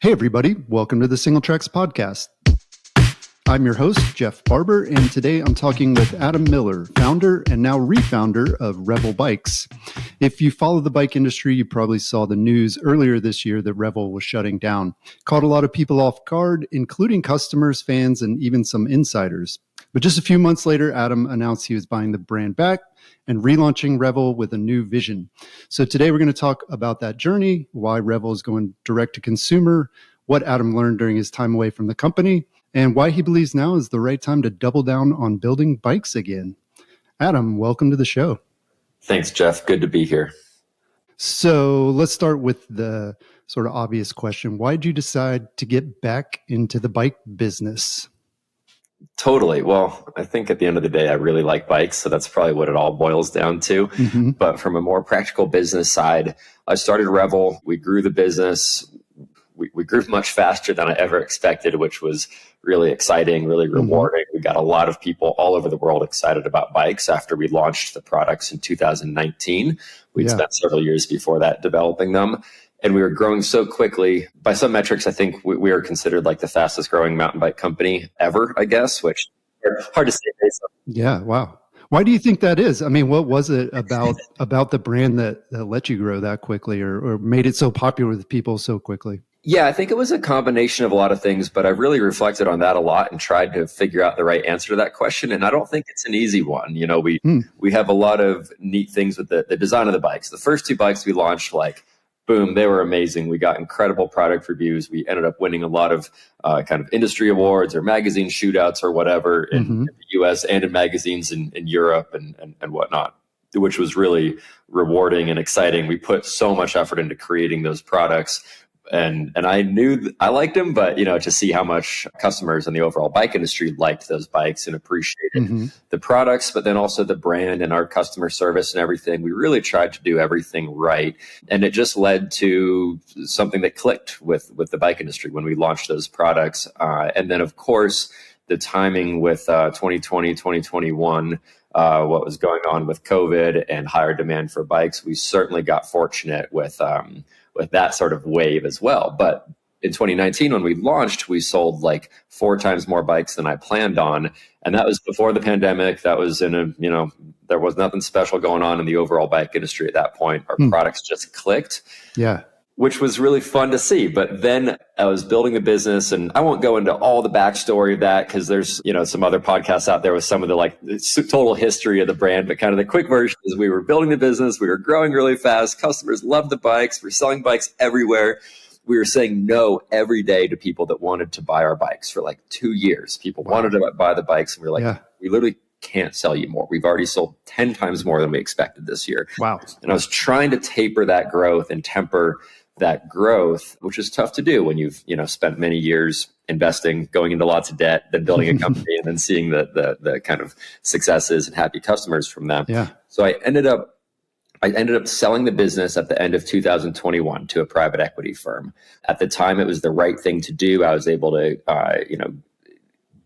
Hey, everybody. Welcome to the Single Tracks Podcast. I'm your host, Jeff Barber, and today I'm talking with Adam Miller, founder and now refounder of Revel Bikes. If you follow the bike industry, you probably saw the news earlier this year that Revel was shutting down. Caught a lot of people off guard, including customers, fans, and even some insiders. But just a few months later, Adam announced he was buying the brand back and relaunching Revel with a new vision. So today we're going to talk about that journey, why Revel is going direct to consumer, what Adam learned during his time away from the company, and why he believes now is the right time to double down on building bikes again. Adam, welcome to the show. Thanks, Jeff. Good to be here. So let's start with the sort of obvious question. Why did you decide to get back into the bike business? Totally. Well, I think at the end of the day, I really like bikes. So that's probably what it all boils down to. Mm-hmm. But from a more practical business side, I started Revel. We grew the business. We grew much faster than I ever expected, which was really exciting, really rewarding. Mm-hmm. We got a lot of people all over the world excited about bikes after we launched the products in 2019. We'd spent several years before that developing them. And we were growing so quickly. By some metrics, I think we are considered like the fastest growing mountain bike company ever, I guess, which is hard to say based on. Yeah, wow. Why do you think that is? I mean, what was it about the brand that let you grow that quickly or made it so popular with people so quickly? Yeah, I think it was a combination of a lot of things, but I've really reflected on that a lot and tried to figure out the right answer to that question. And I don't think it's an easy one. You know, we have a lot of neat things with the design of the bikes. The first two bikes we launched, boom, they were amazing. We got incredible product reviews. We ended up winning a lot of kind of industry awards or magazine shootouts or whatever in the US and in magazines in Europe and whatnot, which was really rewarding and exciting. We put so much effort into creating those products. And I knew I liked them, but, to see how much customers in the overall bike industry liked those bikes and appreciated the products, but then also the brand and our customer service and everything. We really tried to do everything right. And it just led to something that clicked with the bike industry when we launched those products. And then, of course, the timing with 2020, 2021, what was going on with COVID and higher demand for bikes, we certainly got fortunate with that sort of wave as well. But in 2019, when we launched, we sold 4 times more bikes than I planned on. And that was before the pandemic. That was there was nothing special going on in the overall bike industry at that point. Our products just clicked. Yeah. Which was really fun to see. But then I was building the business, and I won't go into all the backstory of that because there's, some other podcasts out there with some of the total history of the brand. But kind of the quick version is we were building the business. We were growing really fast. Customers loved the bikes. We're selling bikes everywhere. We were saying no every day to people that wanted to buy our bikes for 2 years. People wanted to buy the bikes, and we were we literally can't sell you more. We've already sold 10 times more than we expected this year. Wow. And I was trying to taper that growth and temper that growth, which is tough to do when you've spent many years investing, going into lots of debt, then building a company, and then seeing the kind of successes and happy customers from them. Yeah. So I ended up selling the business at the end of 2021 to a private equity firm. At the time, it was the right thing to do. I was able to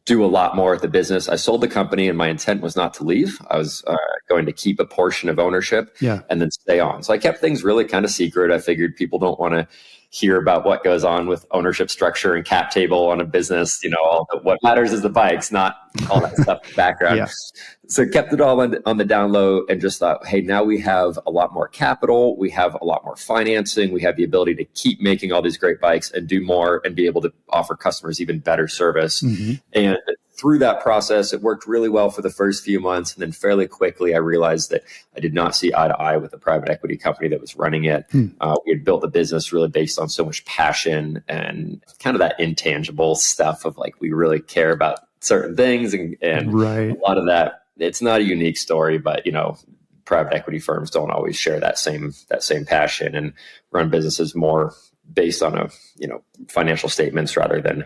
do a lot more at the business. I sold the company, and my intent was not to leave. I was going to keep a portion of ownership and then stay on. So I kept things really kind of secret. I figured people don't want to hear about what goes on with ownership structure and cap table on a business. What matters is the bikes, not all that stuff in the background. So kept it all on the down low and just thought, hey, now we have a lot more capital. We have a lot more financing. We have the ability to keep making all these great bikes and do more and be able to offer customers even better service. And through that process, it worked really well for the first few months. And then fairly quickly, I realized that I did not see eye to eye with the private equity company that was running it. We had built the business really based on so much passion and kind of that intangible stuff of we really care about certain things. And a lot of that, it's not a unique story, but, private equity firms don't always share that same passion and run businesses more based on financial statements rather than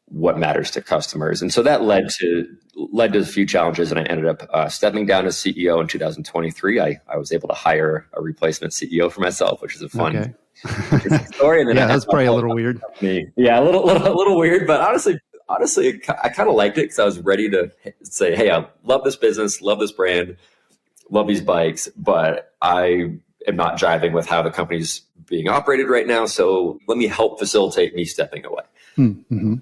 what matters to customers. And so that led to a few challenges, and I ended up stepping down as CEO in 2023. I was able to hire a replacement CEO for myself, which is a fun story. And then that's probably a little weird. Yeah, a little weird, but honestly, I kind of liked it because I was ready to say, hey, I love this business, love this brand, love these bikes, but I am not jiving with how the company's being operated right now. So let me help facilitate me stepping away. Mm-hmm.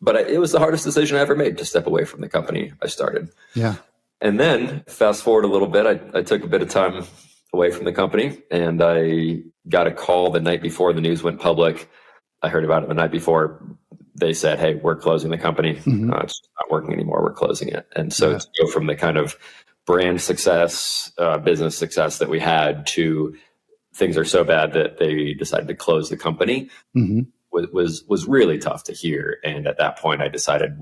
But it was the hardest decision I ever made to step away from the company I started. Yeah. And then fast forward a little bit, I took a bit of time away from the company, and I got a call the night before the news went public. I heard about it the night before. They said, hey, we're closing the company. Mm-hmm. It's not working anymore. We're closing it. And so to go from the kind of brand success, business success that we had to things are so bad that they decided to close the company was really tough to hear. And at that point, I decided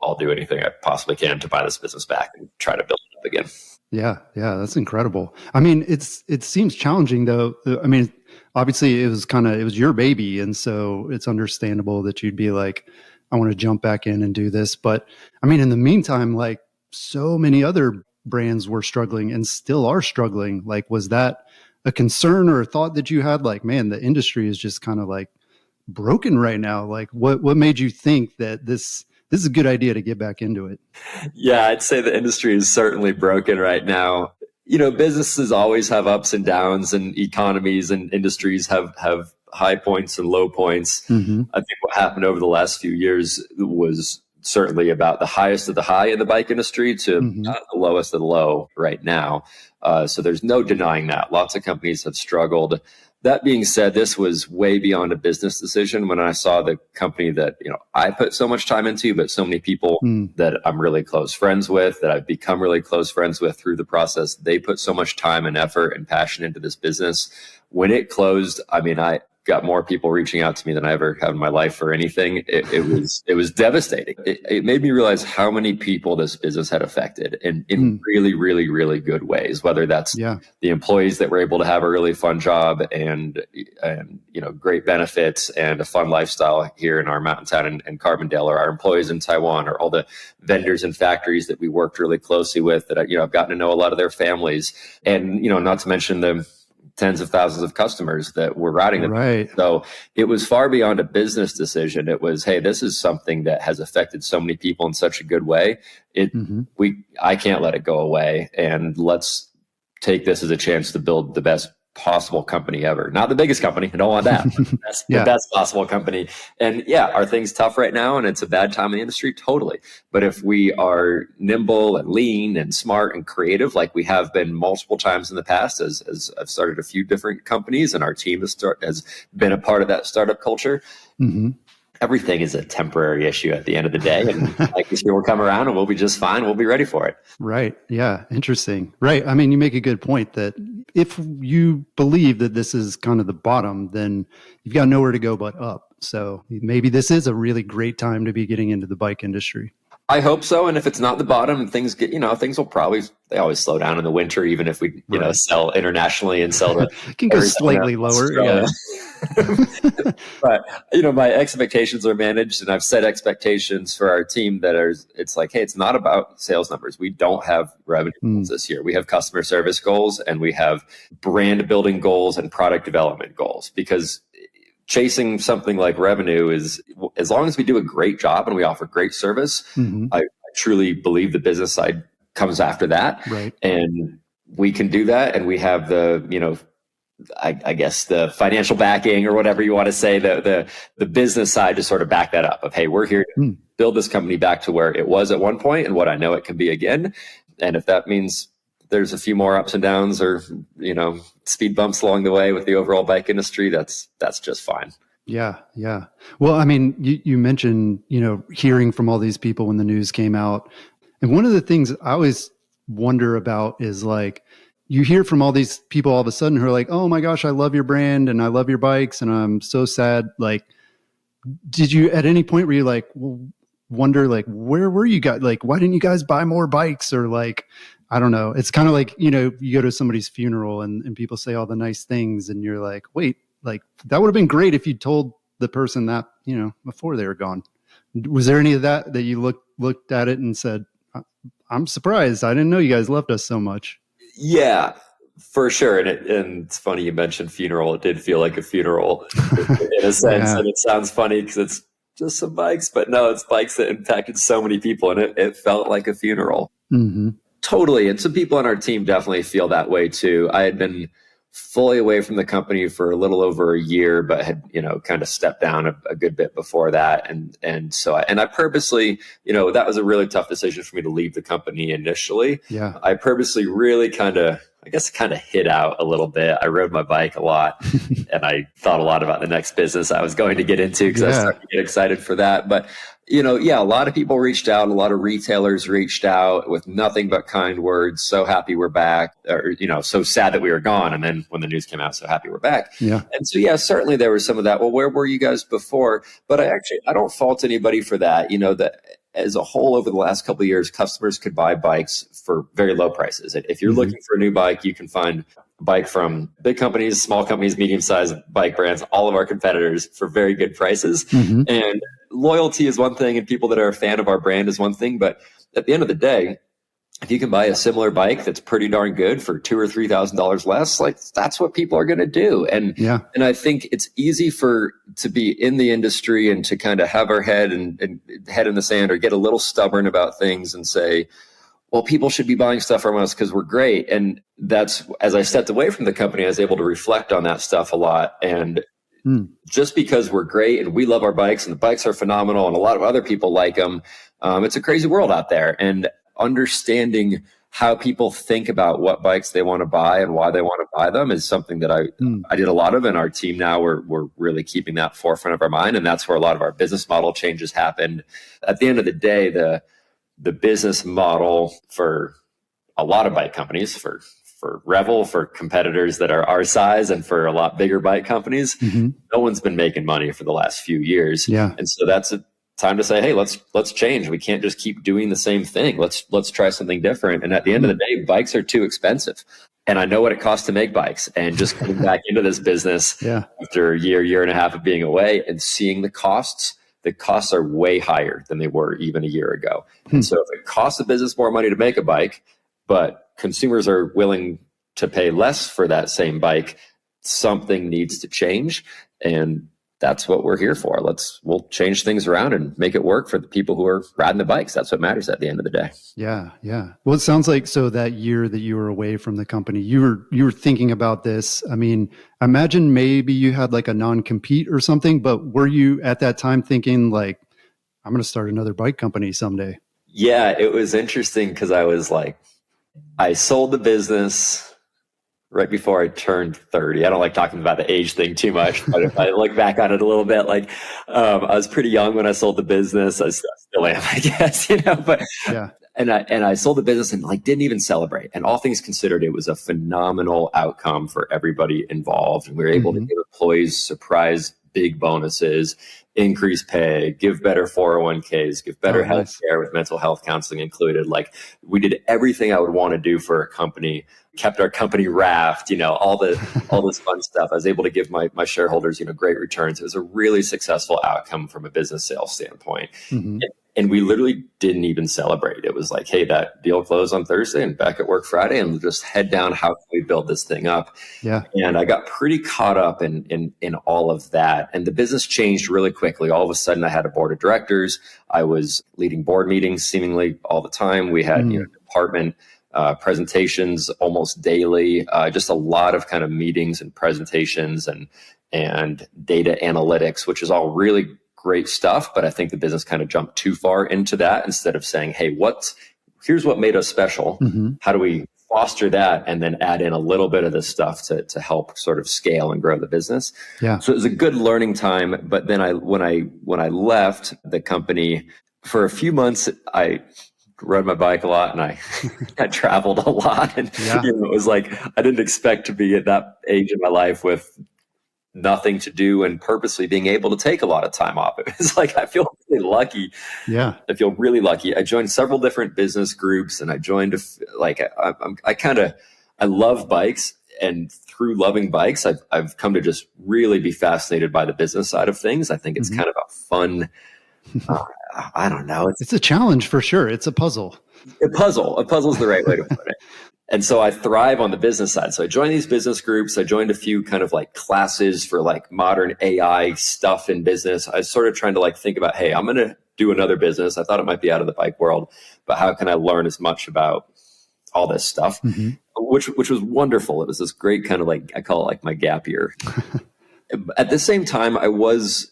I'll do anything I possibly can to buy this business back and try to build it up again. Yeah. Yeah. That's incredible. I mean, it seems challenging though. I mean, obviously it was your baby. And so it's understandable that you'd be like, I want to jump back in and do this. But I mean, in the meantime, like so many other brands were struggling and still are struggling. Like, was that a concern or a thought that you had? Like, man, the industry is just kind of like broken right now. Like what made you think that this is a good idea to get back into it? Yeah, I'd say the industry is certainly broken right now. You know, businesses always have ups and downs, and economies and industries have high points and low points. Mm-hmm. I think what happened over the last few years was certainly about the highest of the high in the bike industry to the lowest of the low right now. So there's no denying that. Lots of companies have struggled. That being said, this was way beyond a business decision. When I saw the company that, you know, I put so much time into, but so many people that I'm really close friends with, that I've become really close friends with through the process, they put so much time and effort and passion into this business. When it closed, I mean, I got more people reaching out to me than I ever have in my life for anything. It was devastating. It made me realize how many people this business had affected in really, really, really good ways, whether that's the employees that were able to have a really fun job and you know, great benefits and a fun lifestyle here in our mountain town in Carbondale, or our employees in Taiwan, or all the vendors and factories that we worked really closely with that, you know, I've gotten to know a lot of their families, and, you know, not to mention the tens of thousands of customers that were riding them. Right. So it was far beyond a business decision. It was, hey, this is something that has affected so many people in such a good way. I can't let it go away, and let's take this as a chance to build the best possible company ever. Not the biggest company. I don't want that. That's the best possible company. And yeah, are things tough right now and it's a bad time in the industry? Totally. But if we are nimble and lean and smart and creative, like we have been multiple times in the past, as I've started a few different companies and our team has been a part of that startup culture, everything is a temporary issue at the end of the day. And like you see, we'll come around and we'll be just fine. We'll be ready for it. Right. Yeah. Interesting. Right. I mean, you make a good point that if you believe that this is kind of the bottom, then you've got nowhere to go but up. So maybe this is a really great time to be getting into the bike industry. I hope so. And if it's not the bottom, things will probably, they always slow down in the winter, even if we, you know, sell internationally and sell to it can go slightly lower. Yeah. But, you know, my expectations are managed, and I've set expectations for our team that it's like, hey, it's not about sales numbers. We don't have revenue goals this year. We have customer service goals, and we have brand building goals and product development goals, because chasing something like revenue is, as long as we do a great job and we offer great service, I truly believe the business side comes after that. Right. And we can do that. And we have the, you know, I guess the financial backing, or whatever you want to say, the business side to sort of back that up of, hey, we're here to build this company back to where it was at one point and what I know it can be again. And if that means there's a few more ups and downs, or, you know, speed bumps along the way with the overall bike industry, that's just fine. Yeah. Yeah. Well, I mean, you mentioned, you know, hearing from all these people when the news came out. And one of the things I always wonder about is, like, you hear from all these people all of a sudden who are like, oh my gosh, I love your brand and I love your bikes and I'm so sad. Like, did you at any point where you like wonder, like, where were you guys? Like, why didn't you guys buy more bikes? Or like, I don't know. It's kind of like, you know, you go to somebody's funeral and people say all the nice things and you're like, wait, like that would have been great if you told the person that, you know, before they were gone. Was there any of that you looked at it and said, I'm surprised. I didn't know you guys loved us so much. Yeah, for sure. And it's funny you mentioned funeral. It did feel like a funeral in a sense. And it sounds funny because it's just some bikes, but no, it's bikes that impacted so many people, and it felt like a funeral. Totally. And some people on our team definitely feel that way too. I had been fully away from the company for a little over a year, but had, kind of stepped down a good bit before that. And so I purposely, that was a really tough decision for me to leave the company initially. Yeah. I purposely really kind of hid out a little bit. I rode my bike a lot and I thought a lot about the next business I was going to get into because I was starting to get excited for that. But, a lot of people reached out. A lot of retailers reached out with nothing but kind words. So happy we're back, or, so sad that we were gone. And then when the news came out, so happy we're back. Yeah. And so, certainly there was some of that. Well, where were you guys before? But I don't fault anybody for that. That as a whole, over the last couple of years, customers could buy bikes for very low prices. If you're looking for a new bike, you can find a bike from big companies, small companies, medium-sized bike brands, all of our competitors for very good prices. And loyalty is one thing, and people that are a fan of our brand is one thing. But at the end of the day, if you can buy a similar bike that's pretty darn good for $2,000 or $3,000 less, like that's what people are going to do. And I think it's easy to be in the industry and to kind of have our head and head in the sand, or get a little stubborn about things and say, well, people should be buying stuff from us because we're great. And that's, as I stepped away from the company, I was able to reflect on that stuff a lot. And just because we're great and we love our bikes and the bikes are phenomenal and a lot of other people like them, it's a crazy world out there. And understanding how people think about what bikes they want to buy and why they want to buy them is something that I did a lot of. And our team now, we're really keeping that forefront of our mind. And that's where a lot of our business model changes happened. At the end of the day, the business model for a lot of bike companies, for Revel, for competitors that are our size, and for a lot bigger bike companies, no one's been making money for the last few years. Yeah. And so that's a time to say, hey, let's change. We can't just keep doing the same thing. Let's try something different. And at the end of the day, bikes are too expensive. And I know what it costs to make bikes. And just coming back into this business after a year and a half of being away and seeing the costs are way higher than they were even a year ago. And so if it costs a business more money to make a bike, but consumers are willing to pay less for that same bike, something needs to change. And that's what we're here for. We'll change things around and make it work for the people who are riding the bikes. That's what matters at the end of the day. Yeah. Yeah. Well, it sounds like, so that year that you were away from the company, you were thinking about this. I mean, imagine maybe you had like a non-compete or something, but were you at that time thinking like, I'm going to start another bike company someday? Yeah, it was interesting because I sold the business right before I turned 30. I don't like talking about the age thing too much, but if I look back on it a little bit, I was pretty young when I sold the business. I still am, I guess, but and I sold the business and didn't even celebrate. And all things considered, it was a phenomenal outcome for everybody involved. And we were able to give employees surprise big bonuses, increase pay, give better 401ks, give better health care with mental health counseling included. We did everything I would want to do for a company, kept our company wrapped, all this fun stuff. I was able to give my shareholders, great returns. It was a really successful outcome from a business sales standpoint. And we literally didn't even celebrate. It was like, hey, that deal closed on Thursday and back at work Friday, and we'll just head down. How can we build this thing up? Yeah. And I got pretty caught up in all of that. And the business changed really quickly. All of a sudden I had a board of directors. I was leading board meetings seemingly all the time. We had department presentations almost daily, just a lot of kind of meetings and presentations and data analytics, which is all really great stuff. But I think the business kind of jumped too far into that instead of saying, hey, here's what made us special. How do we foster that and then add in a little bit of this stuff to help sort of scale and grow the business? Yeah. So it was a good learning time. But then when I left the company for a few months, I rode my bike a lot and I traveled a lot. And it was I didn't expect to be at that age in my life with nothing to do and purposely being able to take a lot of time off. It was I feel really lucky. Yeah. I feel really lucky. I joined several different business groups and I joined I love bikes, and through loving bikes, I've come to just really be fascinated by the business side of things. I think it's kind of a fun, I don't know. It's a challenge for sure. It's a puzzle. A puzzle is the right way to put it. And so I thrive on the business side. So I joined these business groups. I joined a few kind of classes for modern AI stuff in business. I was sort of trying to think about, hey, I'm going to do another business. I thought it might be out of the bike world, but how can I learn as much about all this stuff? which was wonderful. It was this great kind of like, I call it like my gap year. At the same time, I was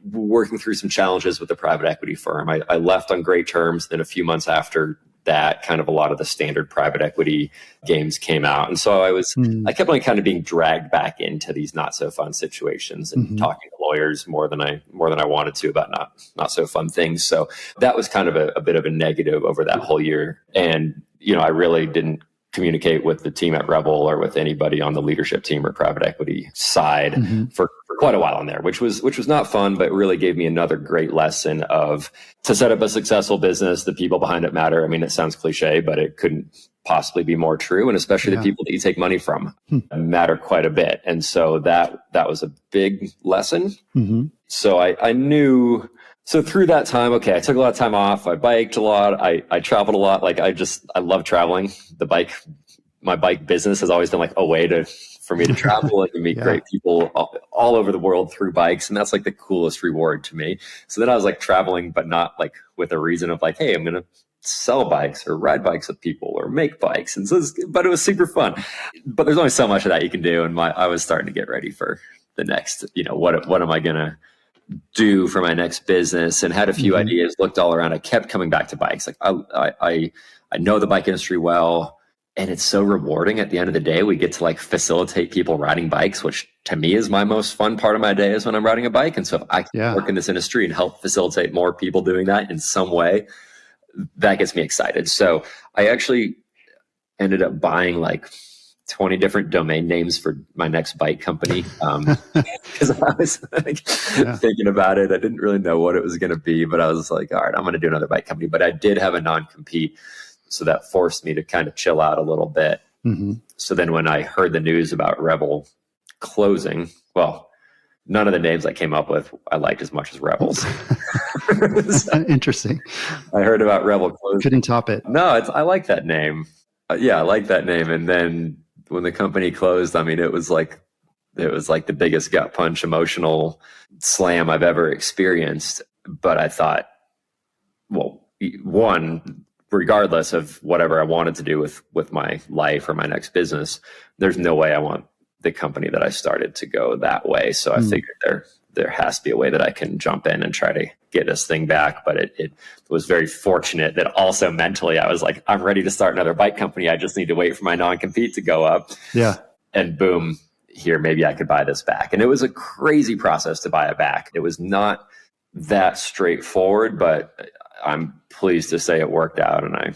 working through some challenges with the private equity firm. I left on great terms. Then a few months after that, kind of a lot of the standard private equity games came out. And so I kept on kind of being dragged back into these not so fun situations and talking to lawyers more than I wanted to about not so fun things. So that was kind of a bit of a negative over that whole year. And, I really didn't communicate with the team at Revel or with anybody on the leadership team or private equity side for quite a while in there, which was not fun, but really gave me another great lesson of to set up a successful business, the people behind it matter. I mean, it sounds cliche, but it couldn't possibly be more true. And especially the people that you take money from matter quite a bit. And so that was a big lesson. So I knew. So through that time, okay, I took a lot of time off. I biked a lot. I traveled a lot. Like I love traveling. My bike business has always been like a way for me to travel and to meet great people all over the world through bikes. And that's like the coolest reward to me. So then I was like traveling, but not like with a reason of like, hey, I'm going to sell bikes or ride bikes with people or make bikes. And so, but it was super fun. But there's only so much of that you can do. And I was starting to get ready for the next, what am I going to do for my next business, and had a few ideas, looked all around. I kept coming back to bikes. Like I know the bike industry well, and it's so rewarding. At the end of the day, we get to like facilitate people riding bikes, which to me is my most fun part of my day is when I'm riding a bike. And so if I can work in this industry and help facilitate more people doing that in some way, that gets me excited. So I actually ended up buying like 20 different domain names for my next bike company. Because I was like thinking about it. I didn't really know what it was going to be, but I was like, all right, I'm going to do another bike company. But I did have a non-compete. So that forced me to kind of chill out a little bit. So then when I heard the news about Revel closing, well, none of the names I came up with I liked as much as Revel's. Interesting. I heard about Revel closing. Couldn't top it. No, I like that name. I like that name. And then when the company closed, I mean, it was like the biggest gut punch emotional slam I've ever experienced. But I thought, well, one, regardless of whatever I wanted to do with my life or my next business, there's no way I want the company that I started to go that way. So I figured there has to be a way that I can jump in and try to get this thing back. But it was very fortunate that also mentally I was like, I'm ready to start another bike company. I just need to wait for my non-compete to go up. Yeah. And boom, here, maybe I could buy this back. And it was a crazy process to buy it back. It was not that straightforward, but I'm pleased to say it worked out, and I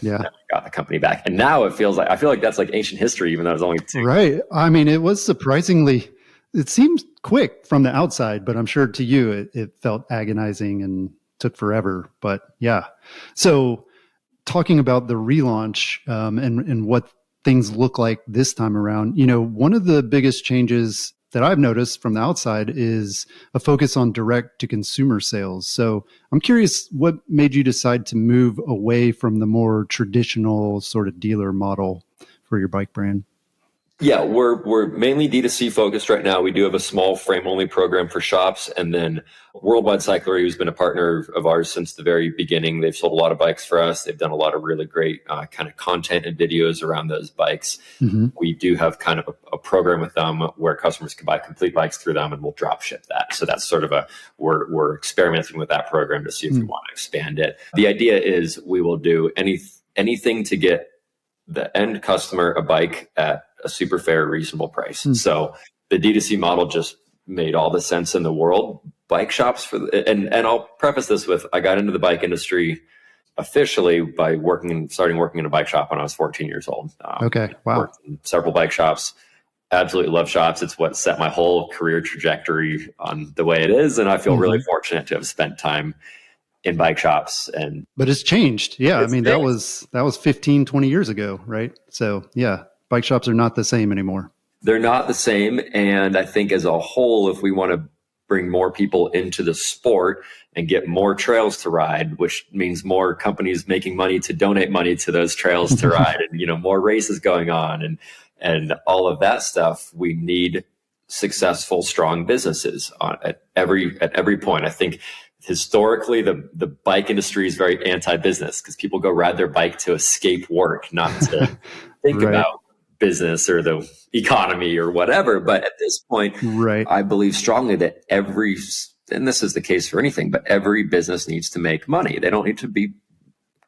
got the company back. And now I feel like that's like ancient history, even though it was only 2. Right. I mean, it was surprisingly, it seems quick from the outside, but I'm sure to you it felt agonizing and took forever. But yeah. So talking about the relaunch and what things look like this time around, one of the biggest changes that I've noticed from the outside is a focus on direct to consumer sales. So I'm curious, what made you decide to move away from the more traditional sort of dealer model for your bike brand? Yeah, we're mainly D2C focused right now. We do have a small frame only program for shops, and then Worldwide Cyclery, who's been a partner of ours since the very beginning. They've sold a lot of bikes for us. They've done a lot of really great kind of content and videos around those bikes. We do have kind of a program with them where customers can buy complete bikes through them, and we'll drop ship that. So that's sort of we're experimenting with that program to see if we want to expand it. The idea is we will do anything to get the end customer a bike at a super fair, reasonable price. So the D2C model just made all the sense in the world. Bike shops and I'll preface this with, I got into the bike industry officially by starting working in a bike shop when I was 14 years old. Okay. Wow. Worked in several bike shops. Absolutely love shops. It's what set my whole career trajectory on the way it is. And I feel really fortunate to have spent time in bike shops. But it's changed. Yeah. I mean, that was 15, 20 years ago, right? So yeah, bike shops are not the same anymore. They're not the same. And I think as a whole, if we want to bring more people into the sport and get more trails to ride, which means more companies making money to donate money to those trails to ride, and, more races going on and all of that stuff, we need successful, strong businesses at every point. I think historically, the bike industry is very anti-business because people go ride their bike to escape work, not to think about business or the economy or whatever. But at this point, right. I believe strongly that and this is the case for anything, but every business needs to make money. They don't need to be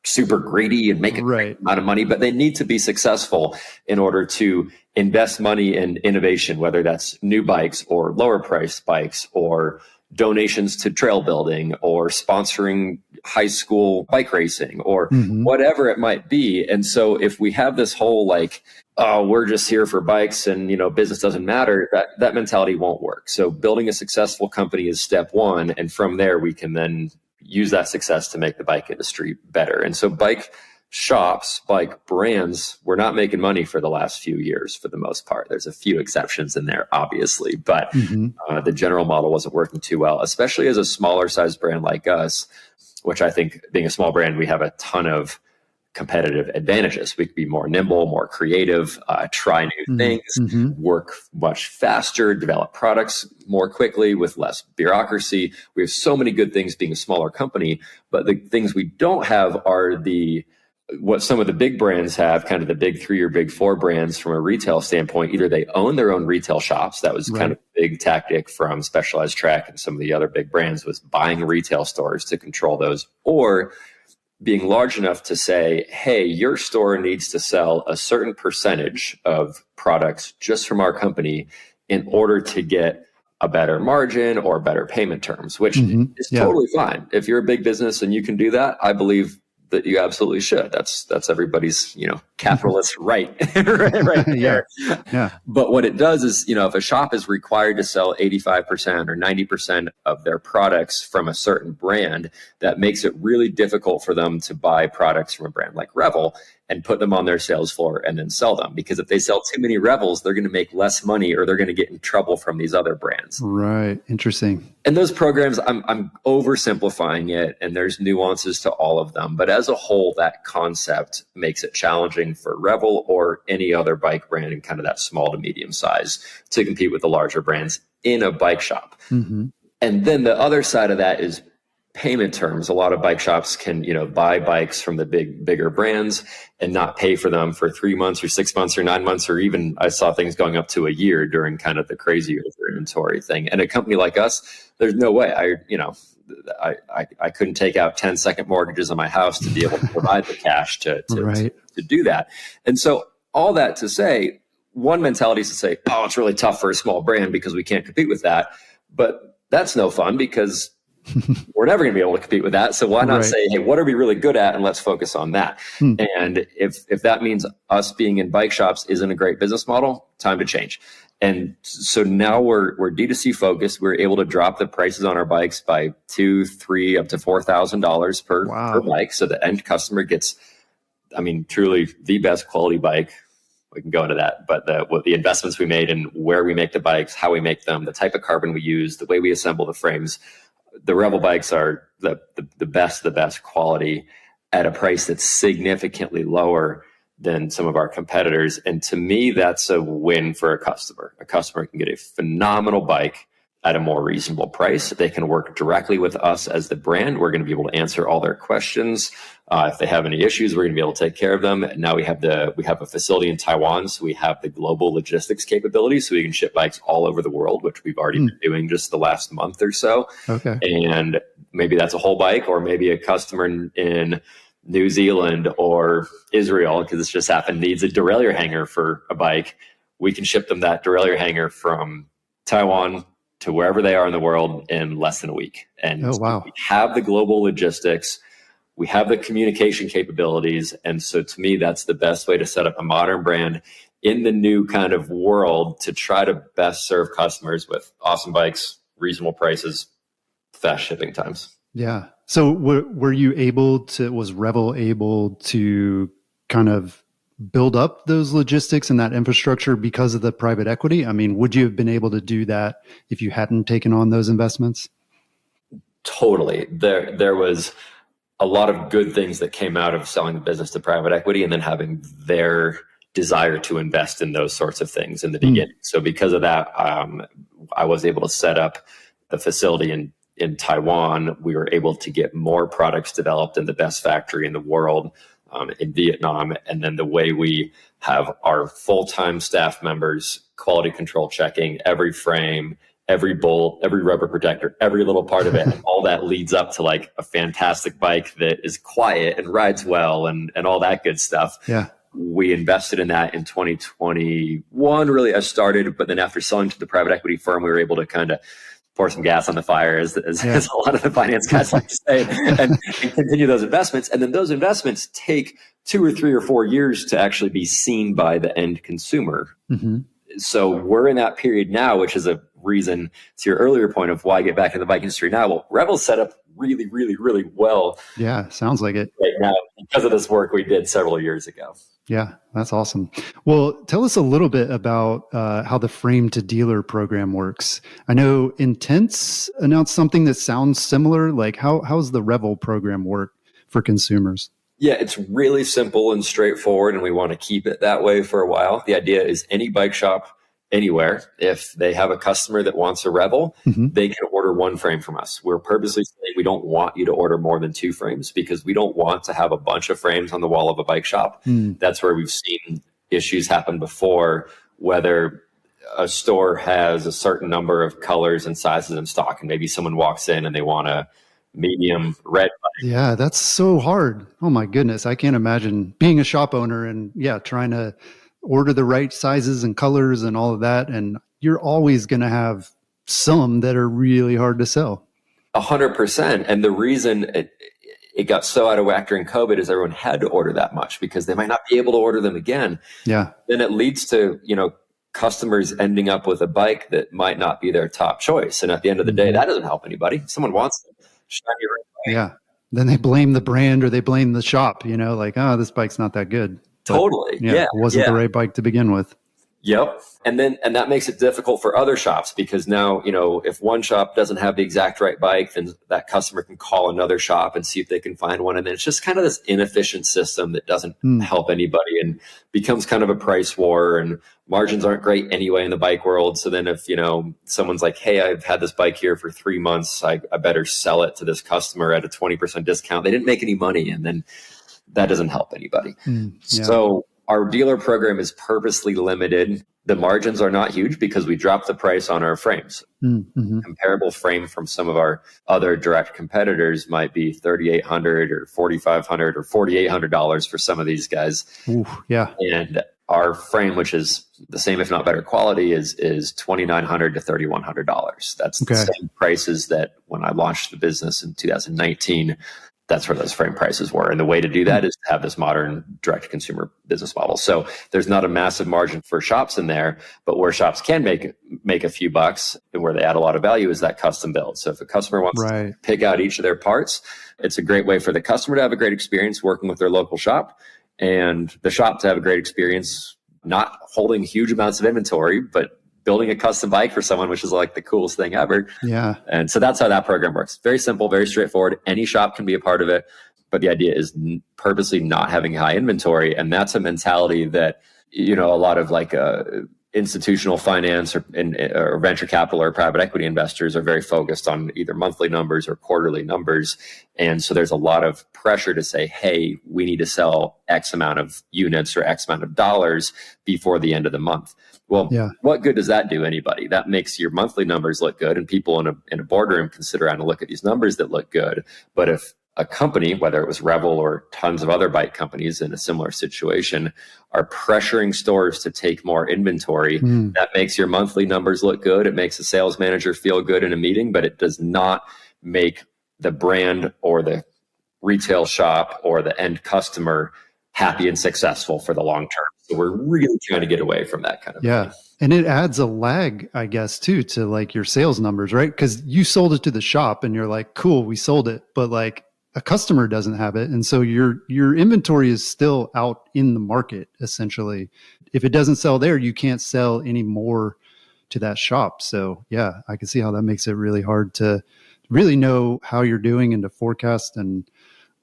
super greedy and make a great amount of money, but they need to be successful in order to invest money in innovation, whether that's new bikes or lower priced bikes or donations to trail building or sponsoring high school bike racing or whatever it might be. And so if we have this whole like, oh, we're just here for bikes and, business doesn't matter, that mentality won't work. So building a successful company is step one. And from there, we can then use that success to make the bike industry better. And so bike shops, bike brands, were not making money for the last few years for the most part. There's a few exceptions in there, obviously, but the general model wasn't working too well, especially as a smaller size brand like us, which I think being a small brand, we have a ton of competitive advantages. We could be more nimble, more creative, try new things, work much faster, develop products more quickly with less bureaucracy. We have so many good things being a smaller company, but the things we don't have are what some of the big brands have, kind of the big 3 or big 4 brands from a retail standpoint. Either they own their own retail shops. That was kind of a big tactic from Specialized Trek and some of the other big brands, was buying retail stores to control those, or being large enough to say, hey, your store needs to sell a certain percentage of products just from our company in order to get a better margin or better payment terms, which is totally fine. If you're a big business and you can do that, I believe that you absolutely should. That's everybody's, capitalist right there. Yeah. But what it does is, if a shop is required to sell 85% or 90% of their products from a certain brand, that makes it really difficult for them to buy products from a brand like Revel and put them on their sales floor and then sell them. Because if they sell too many Revels, they're going to make less money or they're going to get in trouble from these other brands. Right. Interesting. And those programs, I'm oversimplifying it, and there's nuances to all of them. But as a whole, that concept makes it challenging for Revel or any other bike brand in kind of that small to medium size to compete with the larger brands in a bike shop. And then the other side of that is payment terms. A lot of bike shops can, buy bikes from the bigger brands and not pay for them for 3 months or 6 months or 9 months, or even I saw things going up to a year during kind of the crazy over inventory thing. And a company like us, there's no way I couldn't take out 10-second mortgages on my house to be able to provide the cash to do that. And so all that to say, one mentality is to say, oh, it's really tough for a small brand because we can't compete with that. But that's no fun because we're never going to be able to compete with that. So why not say, hey, what are we really good at? And let's focus on that. And if that means us being in bike shops isn't a great business model, time to change. And so now we're D2C focused. We're able to drop the prices on our bikes by $2,000, $3,000, up to $4,000 per bike. So the end customer gets, truly the best quality bike. We can go into that, but the investments we made and where we make the bikes, how we make them, the type of carbon we use, the way we assemble the frames. The Revel bikes are the best quality at a price that's significantly lower than some of our competitors. And to me, that's a win for a customer. A customer can get a phenomenal bike at a more reasonable price. They can work directly with us as the brand. We're going to be able to answer all their questions. If they have any issues, we're going to be able to take care of them. And now we have a facility in Taiwan, so we have the global logistics capability, so we can ship bikes all over the world, which we've already been doing just the last month or so. Okay. And maybe that's a whole bike, or maybe a customer in New Zealand or Israel, because it's just happened, needs a derailleur hanger for a bike. We can ship them that derailleur hanger from Taiwan to wherever they are in the world in less than a week. And we have the global logistics. We have the communication capabilities. And so to me, that's the best way to set up a modern brand in the new kind of world to try to best serve customers with awesome bikes, reasonable prices, fast shipping times. Yeah. So was Revel able to kind of build up those logistics and that infrastructure because of the private equity? Would you have been able to do that if you hadn't taken on those investments? Totally. There was a lot of good things that came out of selling the business to private equity and then having their desire to invest in those sorts of things in the beginning. So because of that, I was able to set up the facility in Taiwan. We were able to get more products developed in the best factory in the world. in Vietnam. And then the way we have our full-time staff members quality control checking every frame, every bolt, every rubber protector, every little part of it. And all that leads up to like a fantastic bike that is quiet and rides well and all that good stuff. Yeah. We invested in that in 2021. Really, I started, but then after selling to the private equity firm, we were able to kind of pour some gas on the fire, as a lot of the finance guys like to say, and continue those investments. And then those investments take 2 or 3 or 4 years to actually be seen by the end consumer. Mm-hmm. So we're in that period now, which is a reason to your earlier point of why get back in the bike industry now. Well, Revel's set up really, really, really well. Yeah, sounds like it. Right now, because of this work we did several years ago. Yeah, that's awesome. Well, tell us a little bit about how the frame to dealer program works. I know Intense announced something that sounds similar. Like how's the Revel program work for consumers? Yeah, it's really simple and straightforward, and we want to keep it that way for a while. The idea is any bike shop anywhere, if they have a customer that wants a Revel, they can order 1 frame from us. We're purposely saying we don't want you to order more than 2 frames because we don't want to have a bunch of frames on the wall of a bike shop. That's where we've seen issues happen before, whether a store has a certain number of colors and sizes in stock, and maybe someone walks in and they want a medium red bike. Yeah, that's so hard. Oh my goodness. I can't imagine being a shop owner and trying to order the right sizes and colors and all of that. And you're always going to have some that are really hard to sell. 100%. And the reason it got so out of whack during COVID is everyone had to order that much because they might not be able to order them again. Yeah. Then it leads to, customers ending up with a bike that might not be their top choice. And at the end of the day, that doesn't help anybody. Someone wants it. Shiny red bike. Yeah. Then they blame the brand or they blame the shop, this bike's not that good. But, totally. Yeah. It wasn't the right bike to begin with. Yep. And that makes it difficult for other shops because now, if one shop doesn't have the exact right bike, then that customer can call another shop and see if they can find one. And then it's just kind of this inefficient system that doesn't help anybody and becomes kind of a price war, and margins aren't great anyway in the bike world. So then if, someone's like, hey, I've had this bike here for 3 months, I better sell it to this customer at a 20% discount. They didn't make any money. And then that doesn't help anybody. So our dealer program is purposely limited. The margins are not huge because we dropped the price on our frames. Comparable frame from some of our other direct competitors might be $3,800 or $4,500 or $4,800 for some of these guys. Ooh, yeah. And our frame, which is the same, if not better quality, is $2,900 to $3,100. That's the same prices that when I launched the business in 2019, that's where those frame prices were. And the way to do that is to have this modern direct to consumer business model. So there's not a massive margin for shops in there, but where shops can make a few bucks and where they add a lot of value is that custom build. So if a customer wants to pick out each of their parts, it's a great way for the customer to have a great experience working with their local shop and the shop to have a great experience, not holding huge amounts of inventory, but building a custom bike for someone, which is like the coolest thing ever. Yeah. And so that's how that program works. Very simple, very straightforward. Any shop can be a part of it. But the idea is purposely not having high inventory. And that's a mentality that, a lot of like institutional finance or venture capital or private equity investors are very focused on either monthly numbers or quarterly numbers. And so there's a lot of pressure to say, hey, we need to sell X amount of units or X amount of dollars before the end of the month. Well, what good does that do anybody? That makes your monthly numbers look good, and people in a boardroom can sit around and look at these numbers that look good. But if a company, whether it was Revel or tons of other bike companies in a similar situation, are pressuring stores to take more inventory, that makes your monthly numbers look good. It makes a sales manager feel good in a meeting, but it does not make the brand or the retail shop or the end customer happy and successful for the long term. So we're really trying to get away from that kind of thing. And it adds a lag, I guess, too, to like your sales numbers, right? Because you sold it to the shop and you're like, cool, we sold it. But like a customer doesn't have it. And so your inventory is still out in the market, essentially. If it doesn't sell there, you can't sell any more to that shop. So yeah, I can see how that makes it really hard to really know how you're doing and to forecast and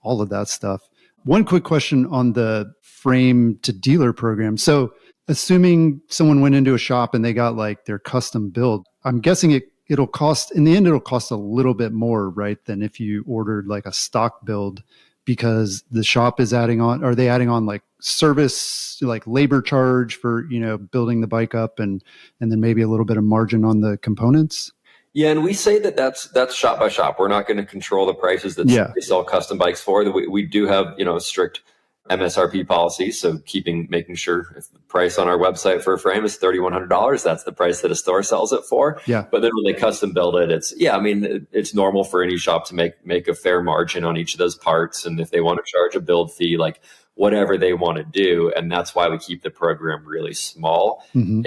all of that stuff. One quick question on the frame to dealer program. So assuming someone went into a shop and they got like their custom build, I'm guessing it'll cost, in the end, it'll cost a little bit more, right, than if you ordered like a stock build because the shop is adding on, are they adding on like service, like labor charge for, building the bike up and then maybe a little bit of margin on the components? Yeah, and we say that's shop by shop. We're not going to control the prices that they sell custom bikes for. We do have, a strict MSRP policy. So making sure if the price on our website for a frame is $3,100, that's the price that a store sells it for. Yeah. But then when they custom build it, it's normal for any shop to make a fair margin on each of those parts. And if they want to charge a build fee, like whatever they want to do. And that's why we keep the program really small and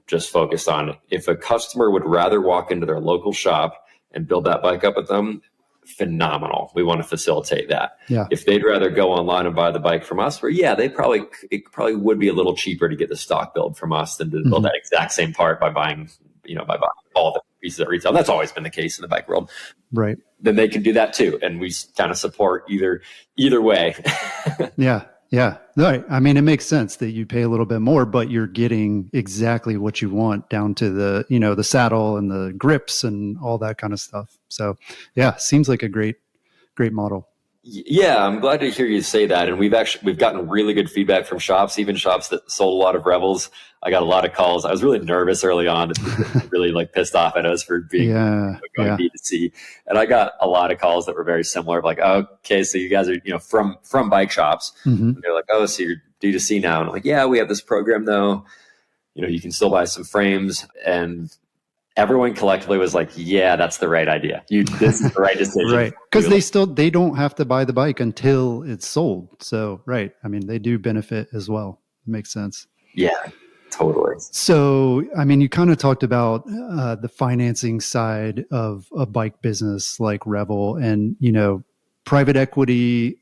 just focused on if a customer would rather walk into their local shop and build that bike up with them, phenomenal. We want to facilitate that. Yeah. If they'd rather go online and buy the bike from us, it probably would be a little cheaper to get the stock build from us than to build that exact same part by buying all the pieces at retail. That's always been the case in the bike world. Right. Then they can do that too. And we kind of support either way. Yeah. Yeah. Right. I mean, it makes sense that you pay a little bit more, but you're getting exactly what you want down to the, the saddle and the grips and all that kind of stuff. So yeah, seems like a great model. Yeah, I'm glad to hear you say that. And we've gotten really good feedback from shops, even shops that sold a lot of Revels. I got a lot of calls. I was really nervous early on, really pissed off at us for being going B2C. And I got a lot of calls that were very similar, like, oh, okay, so you guys are, from bike shops. And they're like, oh, so you're D2C now. And I'm like, yeah, we have this program though. You can still buy some frames. And everyone collectively was like, yeah, that's the right idea. This is the right decision. Right. Because they don't have to buy the bike until it's sold. So, right. I mean, they do benefit as well. It makes sense. Yeah, totally. So, I mean, you kind of talked about the financing side of a bike business like Revel, and, private equity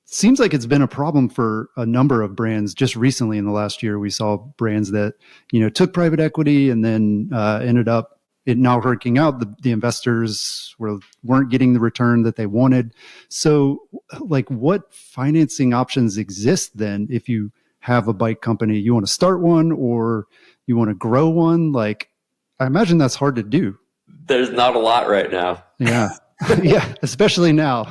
seems like it's been a problem for a number of brands. Just recently in the last year, we saw brands that, took private equity and then ended up it not working out. The investors weren't getting the return that they wanted. So like, what financing options exist then if you have a bike company, you want to start one or you want to grow one? Like, I imagine that's hard to do. There's not a lot right now. Yeah. Yeah. Especially now.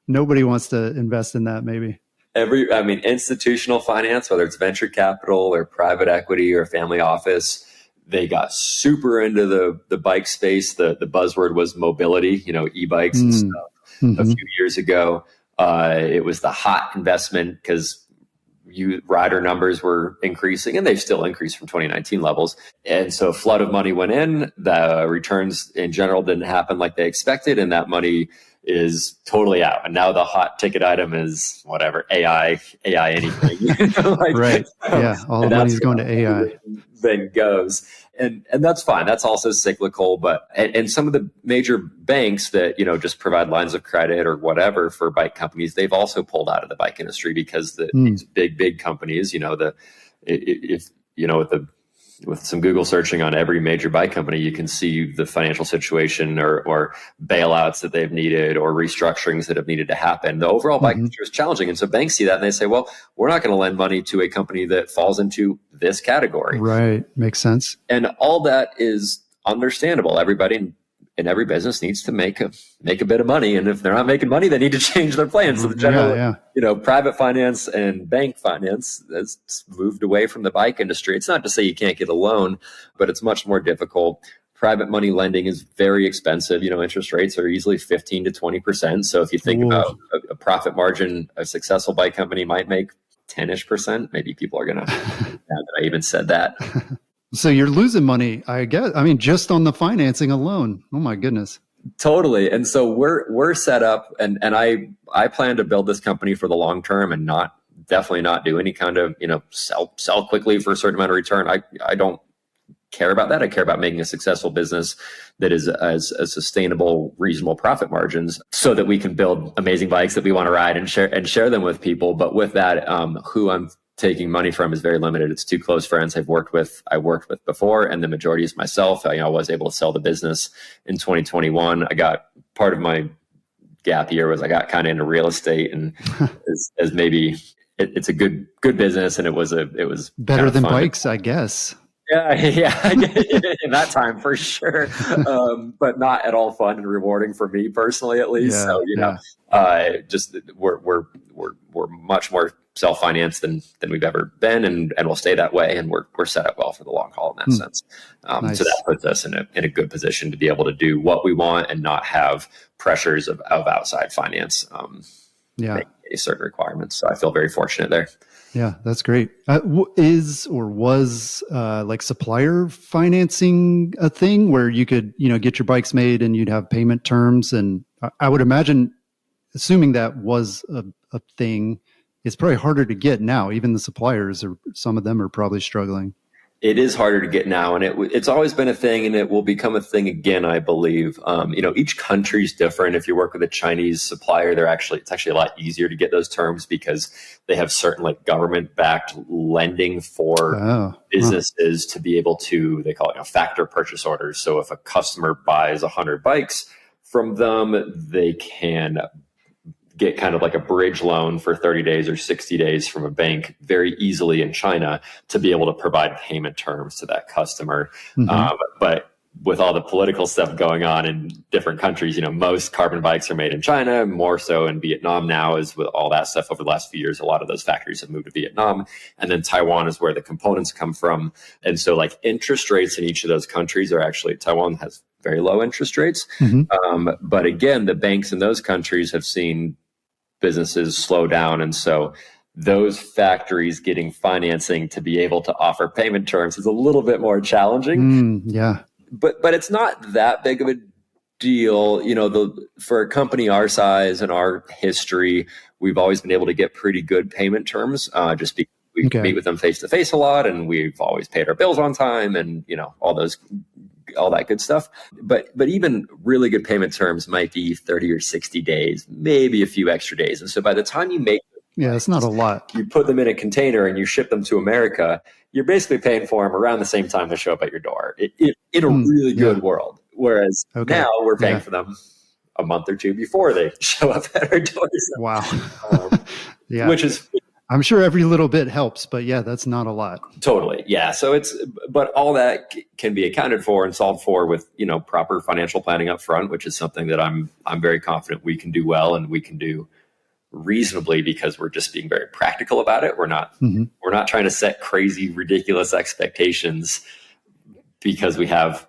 Nobody wants to invest in that, maybe. Institutional finance, whether it's venture capital or private equity or family office, they got super into the bike space. The buzzword was mobility, e-bikes and stuff. A few years ago, it was the hot investment because rider numbers were increasing, and they've still increased from 2019 levels. And so a flood of money went in. The returns in general didn't happen like they expected, and that money is totally out. And now the hot ticket item is whatever, AI anything. Right. Yeah. All the money's going to AI. Then goes. And that's fine. That's also cyclical. But and some of the major banks that, just provide lines of credit or whatever for bike companies, they've also pulled out of the bike industry because these big companies, with some Google searching on every major bike company, you can see the financial situation or bailouts that they've needed or restructurings that have needed to happen. The overall bike industry is challenging. And so banks see that and they say, well, we're not going to lend money to a company that falls into this category. Right. Makes sense. And all that is understandable. Everybody in every business needs to make a bit of money. And if they're not making money, they need to change their plans. So the general, private finance and bank finance has moved away from the bike industry. It's not to say you can't get a loan, but it's much more difficult. Private money lending is very expensive. Interest rates are easily 15 to 20%. So if you think about a profit margin, a successful bike company might make 10-ish%. Maybe people are going to, now that I even said that. So you're losing money, I guess. I mean, just on the financing alone. Oh my goodness. Totally. And so we're set up and I plan to build this company for the long term and definitely not do any kind of, sell quickly for a certain amount of return. I don't care about that. I care about making a successful business that is as sustainable, reasonable profit margins so that we can build amazing bikes that we want to ride and share them with people. But with that, who I'm taking money from is very limited. It's two close friends I worked with before, and the majority is myself. I was able to sell the business in 2021. I got part of my gap year was I got kind of into real estate, and as maybe it's a good business, and it was better than bikes, I guess. Yeah, in that time for sure, but not at all fun and rewarding for me personally, at least. Yeah, So just we're much more self-financed than we've ever been, and we'll stay that way, and we're set up well for the long haul in that sense. Nice. So that puts us in a good position to be able to do what we want and not have pressures of outside finance. Certain requirements. So I feel very fortunate there. Yeah, that's great. Was like supplier financing a thing where you could, get your bikes made and you'd have payment terms? And I would imagine, assuming that was a thing, it's probably harder to get now. Even the suppliers, some of them are probably struggling. It is harder to get now, and it's always been a thing, and it will become a thing again, I believe. Each country's different. If you work with a Chinese supplier, it's actually a lot easier to get those terms because they have certain like government-backed lending for businesses to be able to, they call it factor purchase orders. So if a customer buys 100 bikes from them, they can get kind of like a bridge loan for 30 days or 60 days from a bank very easily in China to be able to provide payment terms to that customer. But with all the political stuff going on in different countries, most carbon bikes are made in China, more so in Vietnam now. As with all that stuff over the last few years, a lot of those factories have moved to Vietnam, and then Taiwan is where the components come from. And so like interest rates in each of those countries are actually, Taiwan has very low interest rates. But again, the banks in those countries have seen businesses slow down. And so those factories getting financing to be able to offer payment terms is a little bit more challenging. But it's not that big of a deal. For a company our size and our history, we've always been able to get pretty good payment terms, just because we meet with them face to face a lot, and we've always paid our bills on time, and all that good stuff. But even really good payment terms might be 30 or 60 days, maybe a few extra days. And so by the time you make it's not a lot. You put them in a container and you ship them to America, you're basically paying for them around the same time they show up at your door in a really good world. Whereas now we're paying for them a month or two before they show up at our doors. Wow. Which is... I'm sure every little bit helps, but that's not a lot. Totally. Yeah. So but all that can be accounted for and solved for with, proper financial planning up front, which is something that I'm very confident we can do well, and we can do reasonably because we're just being very practical about it. We're not trying to set crazy, ridiculous expectations because we have,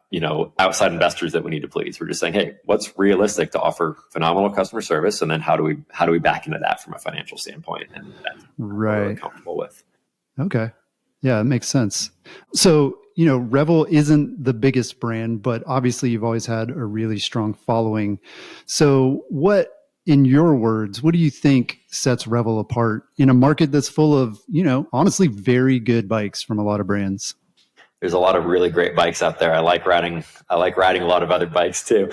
outside investors that we need to please. We're just saying, hey, what's realistic to offer phenomenal customer service? And then how do we back into that from a financial standpoint? And that's what we're really comfortable with. Okay. Yeah, it makes sense. So, Revel isn't the biggest brand, but obviously you've always had a really strong following. So in your words, what do you think sets Revel apart in a market that's full of, honestly, very good bikes from a lot of brands? There's a lot of really great bikes out there. I like riding a lot of other bikes too.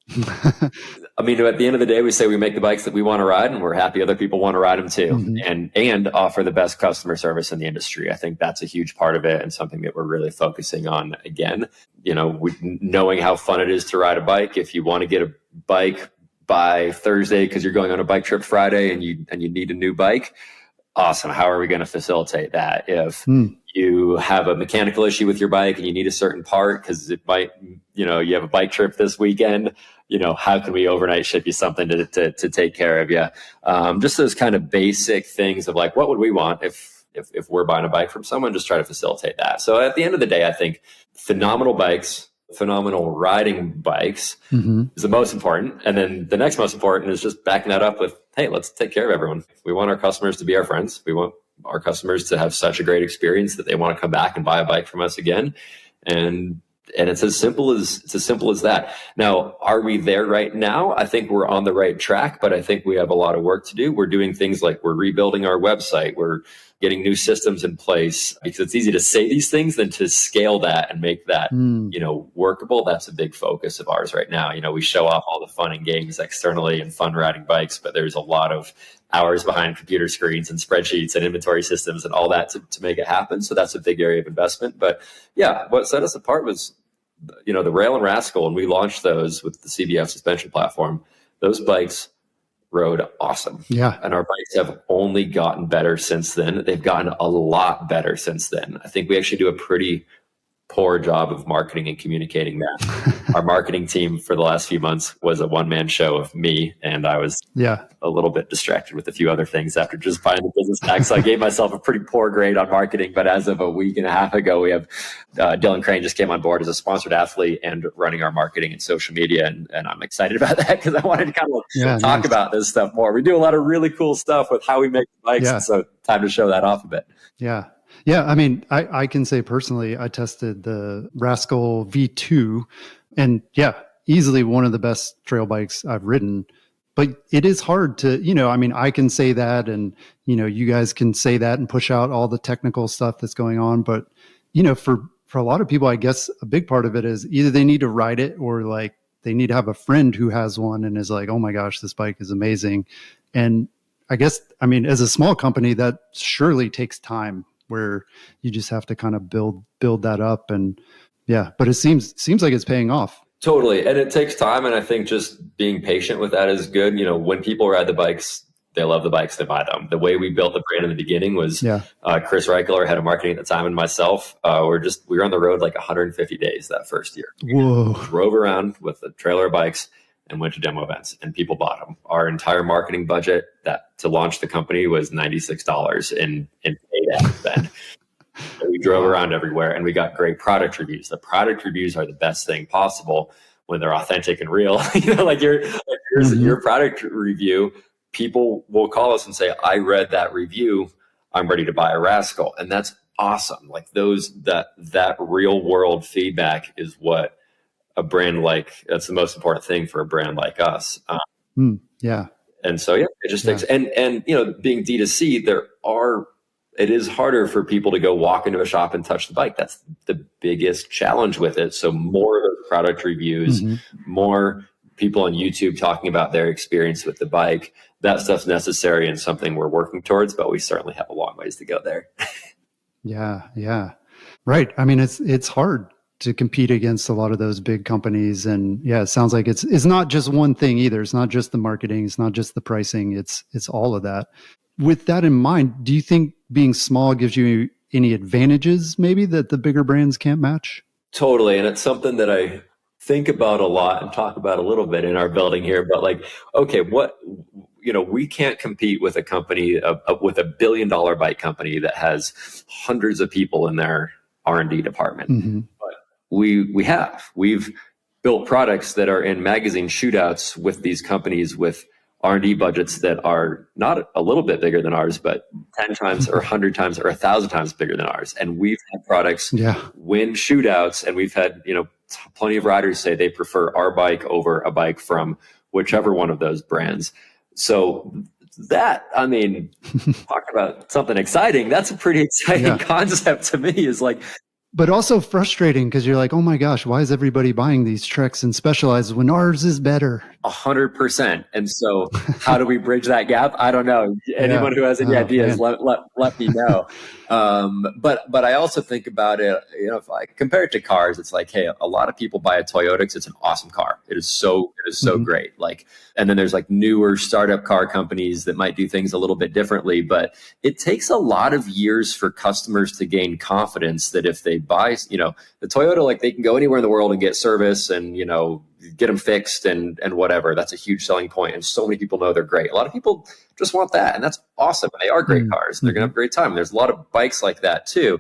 At the end of the day, we say we make the bikes that we want to ride, and we're happy other people want to ride them too, and offer the best customer service in the industry. I think that's a huge part of it, and something that we're really focusing on. Again, knowing how fun it is to ride a bike. If you want to get a bike by Thursday because you're going on a bike trip Friday and you need a new bike, awesome. How are we going to facilitate that? If you have a mechanical issue with your bike and you need a certain part because it might, you have a bike trip this weekend, how can we overnight ship you something to take care of you? Just those kind of basic things of like, what would we want if we're buying a bike from someone? Just try to facilitate that. So at the end of the day, I think phenomenal bikes, phenomenal riding bikes is the most important. And then the next most important is just backing that up with, hey, let's take care of everyone. We want our customers to be our friends. We want our customers to have such a great experience that they want to come back and buy a bike from us again. And it's as simple as that. Now, are we there right now? I think we're on the right track, but I think we have a lot of work to do. We're doing things like we're rebuilding our website. We're getting new systems in place, because it's easy to say these things than to scale that and make that, workable. That's a big focus of ours right now. We show off all the fun and games externally and fun riding bikes, but there's a lot of hours behind computer screens and spreadsheets and inventory systems and all that to make it happen. So that's a big area of investment. But yeah, what set us apart was, the Rail and Rascal, and we launched those with the CBF suspension platform. Those bikes rode awesome. Yeah. And our bikes have only gotten better since then. They've gotten a lot better since then. I think we actually do a pretty poor job of marketing and communicating that. Our marketing team for the last few months was a one-man show of me, and I was a little bit distracted with a few other things after just buying the business back. So I gave myself a pretty poor grade on marketing, but as of a week and a half ago, we have Dylan Crane just came on board as a sponsored athlete and running our marketing and social media, and I'm excited about that because I wanted to kind of talk about this stuff more. We do a lot of really cool stuff with how we make bikes, so time to show that off a bit. Yeah. Yeah, I mean, I can say personally, I tested the Rascal V2, and easily one of the best trail bikes I've ridden. But it is hard to, I mean, I can say that, and, you guys can say that and push out all the technical stuff that's going on. But, for a lot of people, I guess a big part of it is either they need to ride it or like they need to have a friend who has one and is like, oh my gosh, this bike is amazing. And I guess, I mean, as a small company, that surely takes time, where you just have to kind of build that up. And but it seems like it's paying off. Totally. And it takes time. And I think just being patient with that is good. When people ride the bikes, they love the bikes, they buy them. The way we built the brand in the beginning was Chris Reichler, head of marketing at the time, and myself, we were on the road like 150 days that first year. Whoa. Drove around with a trailer of bikes and went to demo events, and people bought them. Our entire marketing budget to launch the company was $96 in paid ad spend. We drove around everywhere, and we got great product reviews. The product reviews are the best thing possible when they're authentic and real. Here's your product review. People will call us and say, I read that review. I'm ready to buy a Rascal. And that's awesome. Like that real world feedback is what that's the most important thing for a brand like us. And so, it just takes, and being D2C, it is harder for people to go walk into a shop and touch the bike. That's the biggest challenge with it. So more of those product reviews, more people on YouTube talking about their experience with the bike, that stuff's necessary and something we're working towards, but we certainly have a long ways to go there. Yeah. Right. I mean, it's hard to compete against a lot of those big companies. And it sounds like it's not just one thing either. It's not just the marketing. It's not just the pricing. It's all of that. With that in mind, do you think being small gives you any advantages maybe that the bigger brands can't match? Totally. And it's something that I think about a lot and talk about a little bit in our building here, but we can't compete with a company with $1 billion bike company that has hundreds of people in their R&D department. But we've built products that are in magazine shootouts with these companies with R&D budgets that are not a little bit bigger than ours, but 10 times or 100 times or 1,000 times bigger than ours. And we've had products win shootouts, and we've had, plenty of riders say they prefer our bike over a bike from whichever one of those brands. So that, I mean, talk about something exciting. That's a pretty exciting concept to me, is like, but also frustrating because you're like, oh my gosh, why is everybody buying these Treks and Specialized when ours is better? 100%. And so how do we bridge that gap? I don't know. Anyone who has any ideas, let me know. But I also think about it, if I compare it to cars, it's like, hey, a lot of people buy a Toyota because it's an awesome car. It is so great. And then there's newer startup car companies that might do things a little bit differently, but it takes a lot of years for customers to gain confidence that if they buy, the Toyota, they can go anywhere in the world and get service and, get them fixed and whatever. That's a huge selling point. And so many people know they're great. A lot of people just want that. And that's awesome. They are great cars. They're going to have a great time. There's a lot of bikes like that too.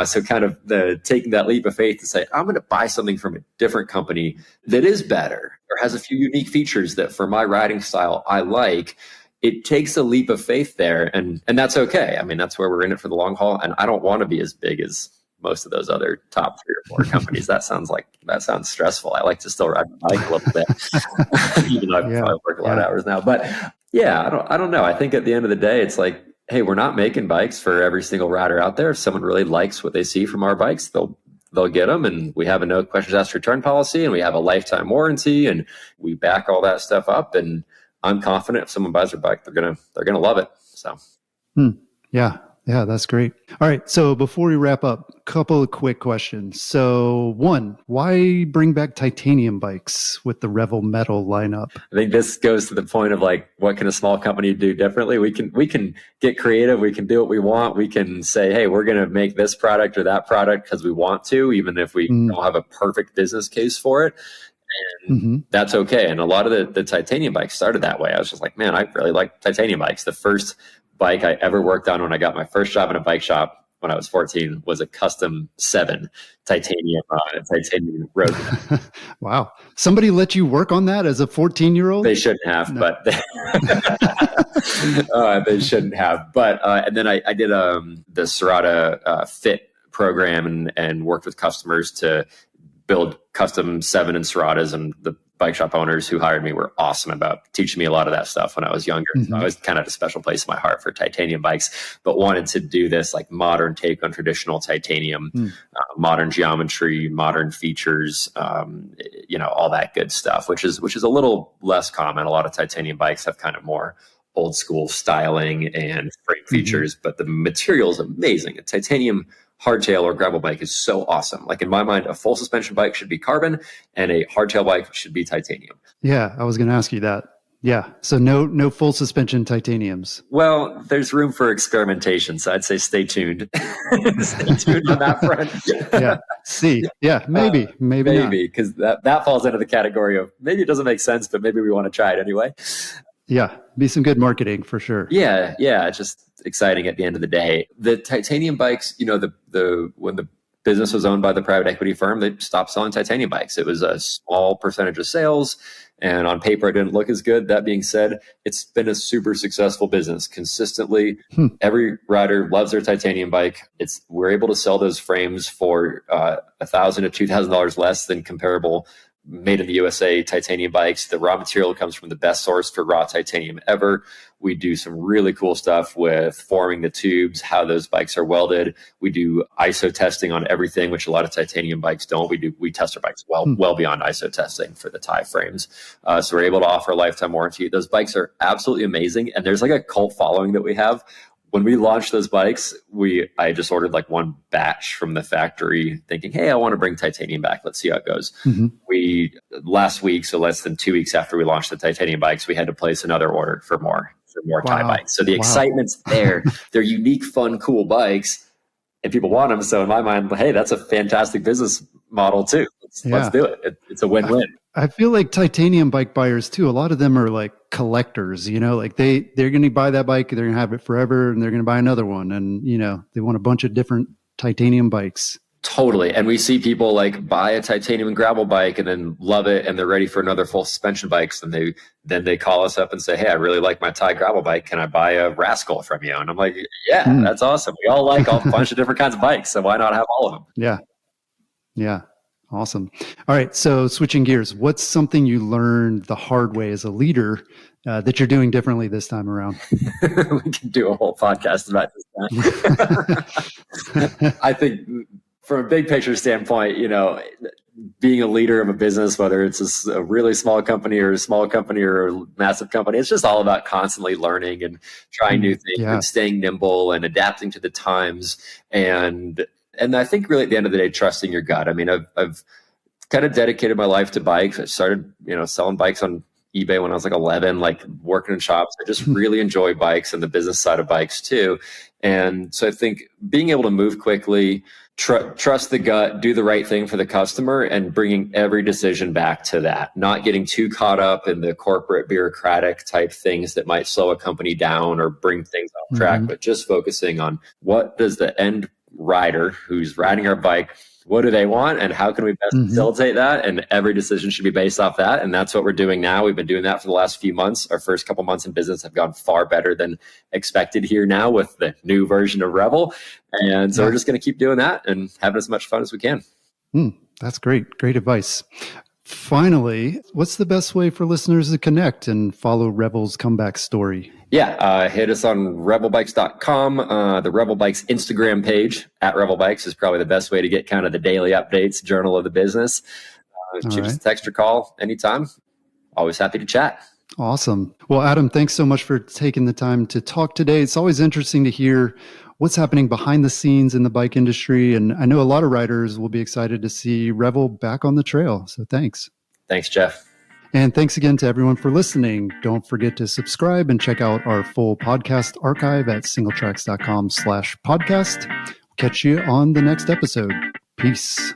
So kind of taking that leap of faith to say, I'm going to buy something from a different company that is better or has a few unique features that for my riding style, I like. It takes a leap of faith there. And that's okay. I mean, that's where we're in it for the long haul. And I don't want to be as big as most of those other top 3 or 4 companies. That sounds stressful. I like to still ride my bike a little bit, even though I work a lot of hours now. But I don't know. I think at the end of the day, it's like, hey, we're not making bikes for every single rider out there. If someone really likes what they see from our bikes, they'll get them. And we have a no questions asked return policy, and we have a lifetime warranty, and we back all that stuff up. And I'm confident if someone buys our bike, they're gonna love it. So, yeah. Yeah, that's great. All right. So before we wrap up, a couple of quick questions. So one, why bring back titanium bikes with the Revel metal lineup? I think this goes to the point of like, what can a small company do differently? We can get creative. We can do what we want. We can say, hey, we're going to make this product or that product because we want to, even if we don't have a perfect business case for it. And that's okay. And a lot of the titanium bikes started that way. I was just like, man, I really like titanium bikes. The first bike I ever worked on when I got my first job in a bike shop when I was 14 was a custom 7 titanium road. Wow. Somebody let you work on that as a 14-year-old? They shouldn't have, but they shouldn't have. But and then I did the Serata Fit program and worked with customers to build custom 7 and Seratas, and the bike shop owners who hired me were awesome about teaching me a lot of that stuff when I was younger. So I was kind of a special place in my heart for titanium bikes, but wanted to do this like modern take on traditional titanium, modern geometry, modern features, all that good stuff, which is a little less common. A lot of titanium bikes have kind of more old school styling and frame features, but the material is amazing. A titanium hardtail or gravel bike is so awesome. Like in my mind, a full suspension bike should be carbon and a hardtail bike should be titanium. Yeah, I was going to ask you that. Yeah. So no full suspension titaniums. Well, there's room for experimentation. So I'd say stay tuned. Stay tuned on that front. Yeah. See. Yeah. Maybe not. Because that falls into the category of maybe it doesn't make sense, but maybe we want to try it anyway. Yeah. Be some good marketing for sure. Yeah. It's just exciting at the end of the day. The titanium bikes, when the business was owned by the private equity firm, they stopped selling titanium bikes. It was a small percentage of sales, and on paper it didn't look as good. That being said, it's been a super successful business consistently. Every rider loves their titanium bike. We're able to sell those frames for $1,000 to $2,000 less than comparable made in the USA titanium bikes. The raw material comes from the best source for raw titanium ever. We do some really cool stuff with forming the tubes, how those bikes are welded. We do ISO testing on everything, which a lot of titanium bikes don't. We test our bikes well beyond ISO testing for the tie frames. So we're able to offer a lifetime warranty. Those bikes are absolutely amazing. And there's like a cult following that we have. When we launched those bikes, I just ordered like one batch from the factory thinking, hey, I want to bring titanium back. Let's see how it goes. Last week, so less than 2 weeks after we launched the titanium bikes, we had to place another order for more tie bikes. So the excitement's there. They're unique, fun, cool bikes, and people want them. So in my mind, hey, that's a fantastic business model too. Let's do it. It's a win-win. I feel like titanium bike buyers too, a lot of them are like collectors, like they're going to buy that bike, they're going to have it forever, and they're going to buy another one. And, they want a bunch of different titanium bikes. Totally. And we see people like buy a titanium and gravel bike and then love it, and they're ready for another full suspension bikes. And then they call us up and say, hey, I really like my Thai gravel bike. Can I buy a Rascal from you? And I'm like, yeah, that's awesome. We all like a bunch of different kinds of bikes. So why not have all of them? Yeah. Awesome. All right. So switching gears, what's something you learned the hard way as a leader that you're doing differently this time around? We can do a whole podcast about this. I think from a big picture standpoint, being a leader of a business, whether it's a really small company or a massive company, it's just all about constantly learning and trying new things and staying nimble and adapting to the times. And I think really at the end of the day, trusting your gut. I mean, I've kind of dedicated my life to bikes. I started, selling bikes on eBay when I was like 11, like working in shops. I just really enjoy bikes and the business side of bikes too. And so I think being able to move quickly, trust the gut, do the right thing for the customer, and bringing every decision back to that, not getting too caught up in the corporate bureaucratic type things that might slow a company down or bring things off track, but just focusing on what does the end rider who's riding our bike, what do they want and how can we best facilitate that? And every decision should be based off that. And that's what we're doing now. We've been doing that for the last few months. Our first couple months in business have gone far better than expected here now with the new version of Revel. And so we're just going to keep doing that and having as much fun as we can. That's great. Great advice. Finally, what's the best way for listeners to connect and follow Revel's comeback story? Hit us on revelbikes.com. The Revel Bikes Instagram page at Revel Bikes is probably the best way to get kind of the daily updates, journal of the business. Shoot us a text or call anytime. Always happy to chat. Awesome. Well, Adam, thanks so much for taking the time to talk today. It's always interesting to hear what's happening behind the scenes in the bike industry. And I know a lot of riders will be excited to see Revel back on the trail. So thanks. Thanks, Jeff. And thanks again to everyone for listening. Don't forget to subscribe and check out our full podcast archive at singletracks.com/podcast. Catch you on the next episode. Peace.